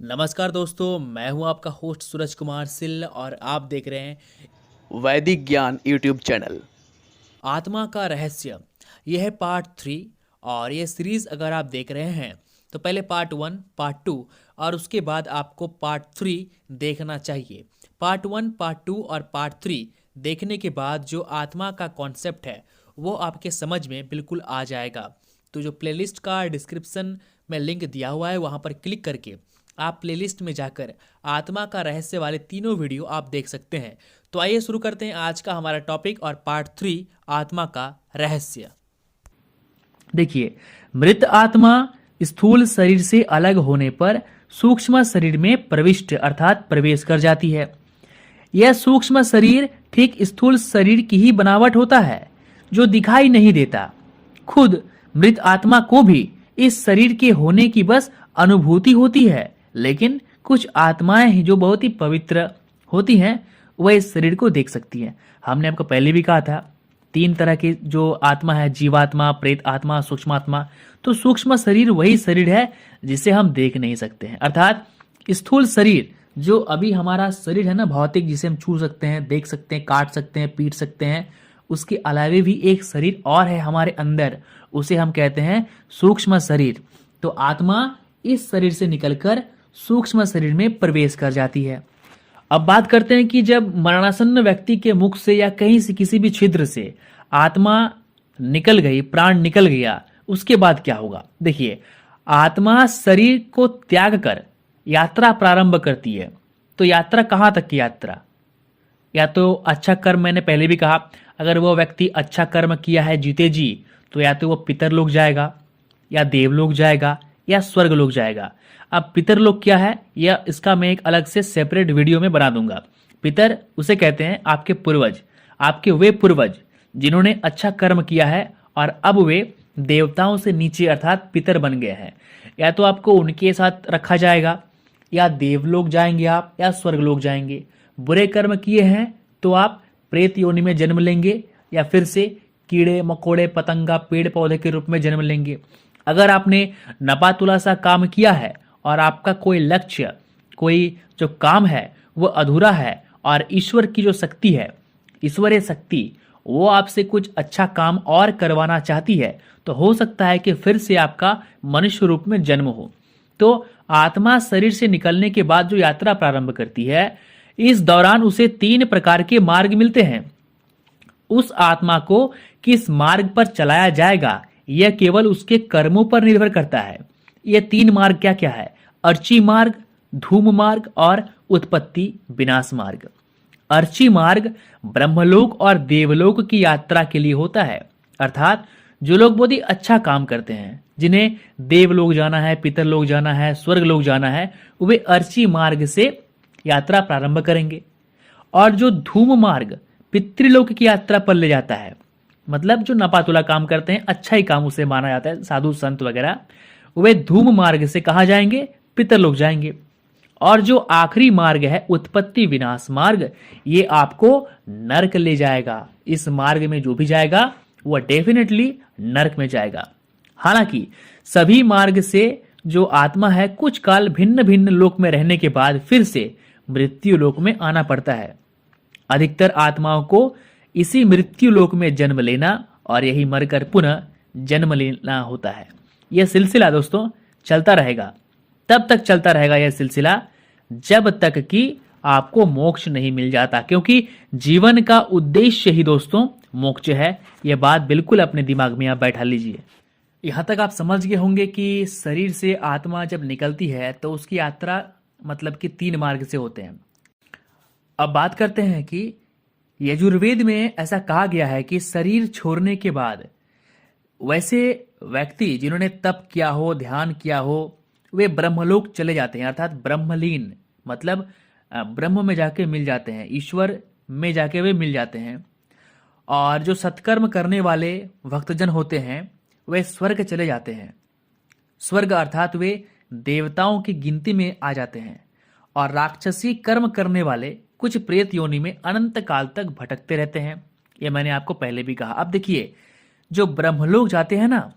नमस्कार दोस्तों, मैं हूं आपका होस्ट सूरज कुमार सिल और आप देख रहे हैं वैदिक ज्ञान यूट्यूब चैनल। आत्मा का रहस्य। यह है पार्ट 3 और ये सीरीज़ अगर आप देख रहे हैं तो पहले पार्ट 1, पार्ट 2 और उसके बाद आपको पार्ट 3 देखना चाहिए। पार्ट 1, पार्ट 2 और पार्ट 3 देखने के बाद जो आत्मा का कॉन्सेप्ट है वो आपके समझ में बिल्कुल आ जाएगा। तो जो प्लेलिस्ट का डिस्क्रिप्शन में लिंक दिया हुआ है वहाँ पर क्लिक करके आप प्लेलिस्ट में जाकर आत्मा का रहस्य वाले तीनों वीडियो आप देख सकते हैं। तो आइए शुरू करते हैं आज का हमारा टॉपिक और पार्ट 3, आत्मा का रहस्य। देखिए, मृत आत्मा स्थूल शरीर से अलग होने पर सूक्ष्म शरीर में प्रविष्ट अर्थात प्रवेश कर जाती है। यह सूक्ष्म शरीर ठीक स्थूल शरीर की ही बनावट होता है जो दिखाई नहीं देता। खुद मृत आत्मा को भी इस शरीर के होने की बस अनुभूति होती है, लेकिन कुछ आत्माएं हैं जो बहुत ही पवित्र होती हैं, वह इस शरीर को देख सकती हैं। हमने आपको पहले भी कहा था 3 तरह की जो आत्मा है, जीवात्मा, प्रेत आत्मा, सूक्ष्म आत्मा। तो सूक्ष्म शरीर वही शरीर है जिसे हम देख नहीं सकते हैं, अर्थात स्थूल शरीर जो अभी हमारा शरीर है ना, भौतिक, जिसे हम छू सकते हैं, देख सकते हैं, काट सकते हैं, पीट सकते हैं, उसके अलावे भी एक शरीर और है हमारे अंदर, उसे हम कहते हैं सूक्ष्म शरीर। तो आत्मा इस शरीर से निकलकर सूक्ष्म शरीर में प्रवेश कर जाती है। अब बात करते हैं कि जब मरणासन्न व्यक्ति के मुख से या कहीं से किसी भी छिद्र से आत्मा निकल गई, प्राण निकल गया, उसके बाद क्या होगा। देखिए, आत्मा शरीर को त्याग कर यात्रा प्रारंभ करती है। तो यात्रा कहाँ तक की यात्रा? या तो अच्छा कर्म, मैंने पहले भी कहा, अगर वो व्यक्ति अच्छा कर्म किया है जीते जी, तो या तो वो पितरलोक जाएगा, या देवलोक जाएगा, या स्वर्गलोक जाएगा। अब पितरलोक क्या है, या इसका मैं एक अलग से सेपरेट वीडियो में बना दूंगा। पितर उसे कहते हैं आपके पूर्वज, आपके वे पूर्वज जिन्होंने अच्छा कर्म किया है और अब वे देवताओं से नीचे अर्थात पितर बन गए हैं। या तो आपको उनके साथ रखा जाएगा, या देवलोक जाएंगे आप, या स्वर्गलोक जाएंगे। बुरे कर्म किए हैं तो आप प्रेत योनि में जन्म लेंगे, या फिर से कीड़े मकोड़े पतंगा पेड़ पौधे के रूप में जन्म लेंगे। अगर आपने नपातुला सा काम किया है और आपका कोई लक्ष्य, कोई जो काम है वो अधूरा है, और ईश्वर की जो शक्ति है, ईश्वरीय शक्ति, वो आपसे कुछ अच्छा काम और करवाना चाहती है, तो हो सकता है कि फिर से आपका मनुष्य रूप में जन्म हो। तो आत्मा शरीर से निकलने के बाद जो यात्रा प्रारंभ करती है, इस दौरान उसे 3 प्रकार के मार्ग मिलते हैं। उस आत्मा को किस मार्ग पर चलाया जाएगा यह केवल उसके कर्मों पर निर्भर करता है। ये 3 मार्ग क्या क्या है? अर्ची मार्ग, धूम मार्ग और उत्पत्ति विनाश मार्ग। अर्ची मार्ग ब्रह्मलोक और देवलोक की यात्रा के लिए होता है, अर्थात जो लोग बहुत ही अच्छा काम करते हैं, जिन्हें देवलोक जाना है, पितरलोक जाना है, स्वर्गलोक जाना है, वे अर्ची मार्ग से यात्रा प्रारंभ करेंगे। और जो धूम मार्ग पितृलोक की यात्रा पर ले जाता है, मतलब जो नपातुला काम करते हैं, अच्छा ही काम उसे माना जाता है, साधु संत वगैरह, वे धूम मार्ग से कहा जाएंगे, पितरलोक जाएंगे। और जो आखिरी मार्ग है उत्पत्ति विनाश मार्ग, ये आपको नरक ले जाएगा। इस मार्ग में जो भी जाएगा वह डेफिनेटली नरक में जाएगा। हालांकि सभी मार्ग से जो आत्मा है कुछ काल भिन्न भिन्न लोक में रहने के बाद फिर से मृत्यु लोक में आना पड़ता है। अधिकतर आत्माओं को इसी मृत्यु लोक में जन्म लेना और यही मरकर पुनः जन्म लेना होता है। यह सिलसिला दोस्तों चलता रहेगा, तब तक चलता रहेगा यह सिलसिला जब तक कि आपको मोक्ष नहीं मिल जाता, क्योंकि जीवन का उद्देश्य ही दोस्तों मोक्ष है। यह बात बिल्कुल अपने दिमाग में आप बैठा लीजिए। यहां तक आप समझ गए होंगे कि शरीर से आत्मा जब निकलती है तो उसकी यात्रा मतलब कि 3 मार्ग से होते हैं। अब बात करते हैं कि यजुर्वेद में ऐसा कहा गया है कि शरीर छोड़ने के बाद वैसे व्यक्ति जिन्होंने तप किया हो, ध्यान किया हो, वे ब्रह्मलोक चले जाते हैं, अर्थात ब्रह्मलीन, मतलब ब्रह्म में जाके मिल जाते हैं, ईश्वर में जाके वे मिल जाते हैं। और जो सत्कर्म करने वाले भक्तजन होते हैं वे स्वर्ग चले जाते हैं। स्वर्ग अर्थात वे देवताओं की गिनती में आ जाते हैं। और राक्षसी कर्म करने वाले कुछ प्रेत योनि में अनंत काल तक भटकते रहते हैं। ये मैंने आपको पहले भी कहा। अब देखिए, जो ब्रह्मलोक जाते हैं ना,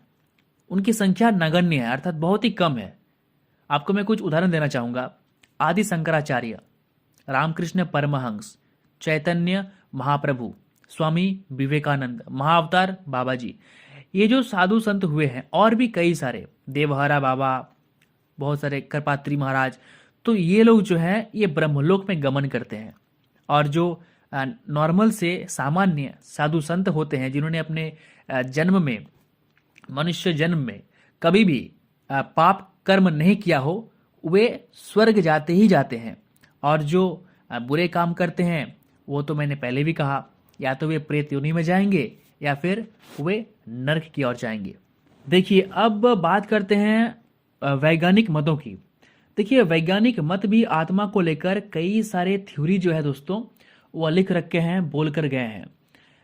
उनकी संख्या नगण्य है, अर्थात बहुत ही कम है। आपको मैं कुछ उदाहरण देना चाहूँगा। आदि शंकराचार्य, रामकृष्ण परमहंस, चैतन्य महाप्रभु, स्वामी विवेकानंद, महाअवतार बाबा जी, ये जो साधु संत हुए हैं, और भी कई सारे, देवहरा बाबा, बहुत सारे करपात्री महाराज, तो ये लोग जो हैं ये ब्रह्मलोक में गमन करते हैं। और जो नॉर्मल से सामान्य साधु संत होते हैं, जिन्होंने अपने जन्म में, मनुष्य जन्म में कभी भी पाप कर्म नहीं किया हो, वे स्वर्ग जाते ही जाते हैं। और जो बुरे काम करते हैं, वो तो मैंने पहले भी कहा, या तो वे प्रेत योनि में जाएंगे या फिर वे नरक की ओर जाएंगे। देखिए, अब बात करते हैं वैज्ञानिक मतों की। देखिए, वैज्ञानिक मत भी आत्मा को लेकर कई सारे थ्योरी जो है दोस्तों, वो लिख रखे हैं, बोल कर गए हैं,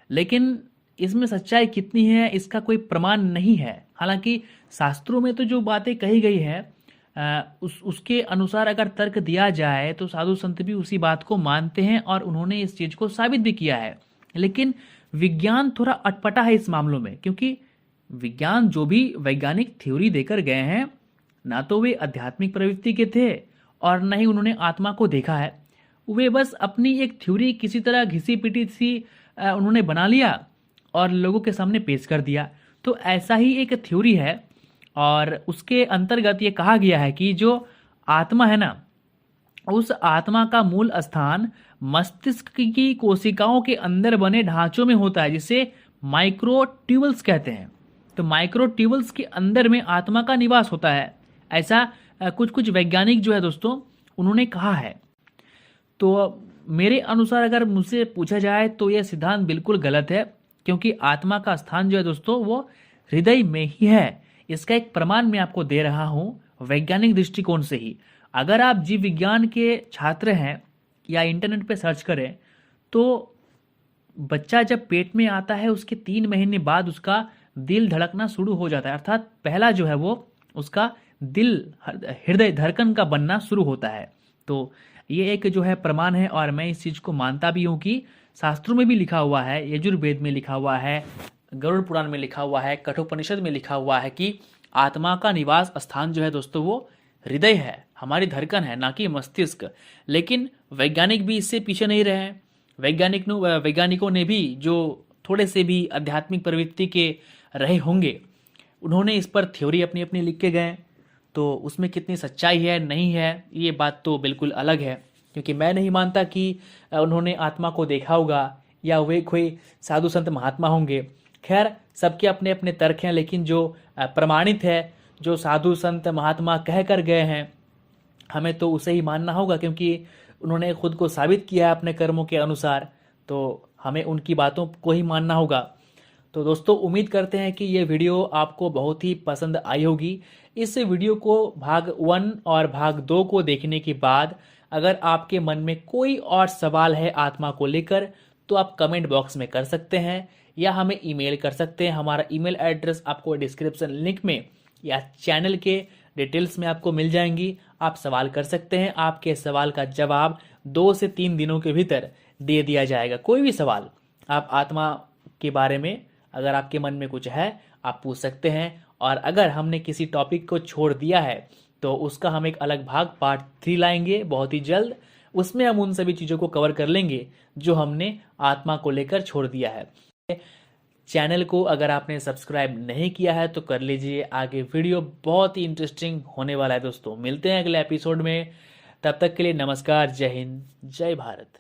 लेकिन इसमें सच्चाई कितनी है इसका कोई प्रमाण नहीं है। हालांकि शास्त्रों में तो जो बातें कही गई है उसके अनुसार अगर तर्क दिया जाए तो साधु संत भी उसी बात को मानते हैं और उन्होंने इस चीज को साबित भी किया है। लेकिन विज्ञान थोड़ा अटपटा है इस मामलों में, क्योंकि विज्ञान जो भी वैज्ञानिक थ्योरी देकर गए हैं, ना तो वे आध्यात्मिक प्रवृत्ति के थे और न ही उन्होंने आत्मा को देखा है। वे बस अपनी एक थ्योरी किसी तरह घिसी पिटी सी उन्होंने बना लिया और लोगों के सामने पेश कर दिया। तो ऐसा ही एक थ्योरी है और उसके अंतर्गत ये कहा गया है कि जो आत्मा है ना, उस आत्मा का मूल स्थान मस्तिष्क की कोशिकाओं के अंदर बने ढांचों में होता है, जिसे माइक्रोट्यूबल्स कहते हैं। तो माइक्रोट्यूबल्स के अंदर में आत्मा का निवास होता है, ऐसा कुछ कुछ वैज्ञानिक जो है दोस्तों उन्होंने कहा है। तो मेरे अनुसार अगर मुझसे पूछा जाए तो यह सिद्धांत बिल्कुल गलत है, क्योंकि आत्मा का स्थान जो है दोस्तों वो हृदय में ही है। इसका एक प्रमाण मैं आपको दे रहा हूं वैज्ञानिक दृष्टिकोण से ही। अगर आप जीव विज्ञान के छात्र हैं या इंटरनेट पे सर्च करें, तो बच्चा जब पेट में आता है उसके 3 महीने बाद उसका दिल धड़कना शुरू हो जाता है, अर्थात पहला जो है वो उसका दिल, हृदय धड़कन का बनना शुरू होता है। तो ये एक जो है प्रमाण है और मैं इस चीज को मानता भी हूँ कि शास्त्रों में भी लिखा हुआ है, यजुर्वेद में लिखा हुआ है, गरुड़ पुराण में लिखा हुआ है, कठोपनिषद में लिखा हुआ है कि आत्मा का निवास स्थान जो है दोस्तों वो हृदय है, हमारी धड़कन है, ना कि मस्तिष्क। लेकिन वैज्ञानिक भी इससे पीछे नहीं रहे हैं। वैज्ञानिकों ने भी जो थोड़े से भी आध्यात्मिक प्रवृत्ति के रहे होंगे, उन्होंने इस पर थ्योरी अपनी अपनी लिख के गए। तो उसमें कितनी सच्चाई है नहीं है, ये बात तो बिल्कुल अलग है, क्योंकि मैं नहीं मानता कि उन्होंने आत्मा को देखा होगा या वे कोई साधु संत महात्मा होंगे। खैर, सबके अपने अपने तर्क हैं, लेकिन जो प्रमाणित है, जो साधु संत महात्मा कह कर गए हैं, हमें तो उसे ही मानना होगा, क्योंकि उन्होंने खुद को साबित किया है अपने कर्मों के अनुसार, तो हमें उनकी बातों को ही मानना होगा। तो दोस्तों, उम्मीद करते हैं कि ये वीडियो आपको बहुत ही पसंद आई होगी। इस वीडियो को भाग 1 और भाग 2 को देखने के बाद अगर आपके मन में कोई और सवाल है आत्मा को लेकर, तो आप कमेंट बॉक्स में कर सकते हैं या हमें ईमेल कर सकते हैं। हमारा ईमेल एड्रेस आपको डिस्क्रिप्शन लिंक में या चैनल के डिटेल्स में आपको मिल जाएंगी। आप सवाल कर सकते हैं, आपके सवाल का जवाब 2 से 3 दिनों के भीतर दे दिया जाएगा। कोई भी सवाल आप आत्मा के बारे में अगर आपके मन में कुछ है, आप पूछ सकते हैं। और अगर हमने किसी टॉपिक को छोड़ दिया है तो उसका हम एक अलग भाग पार्ट 3 लाएंगे बहुत ही जल्द। उसमें हम उन सभी चीज़ों को कवर कर लेंगे जो हमने आत्मा को लेकर छोड़ दिया है। चैनल को अगर आपने सब्सक्राइब नहीं किया है तो कर लीजिए, आगे वीडियो बहुत ही इंटरेस्टिंग होने वाला है दोस्तों। मिलते हैं अगले एपिसोड में, तब तक के लिए नमस्कार, जय हिंद, जय भारत।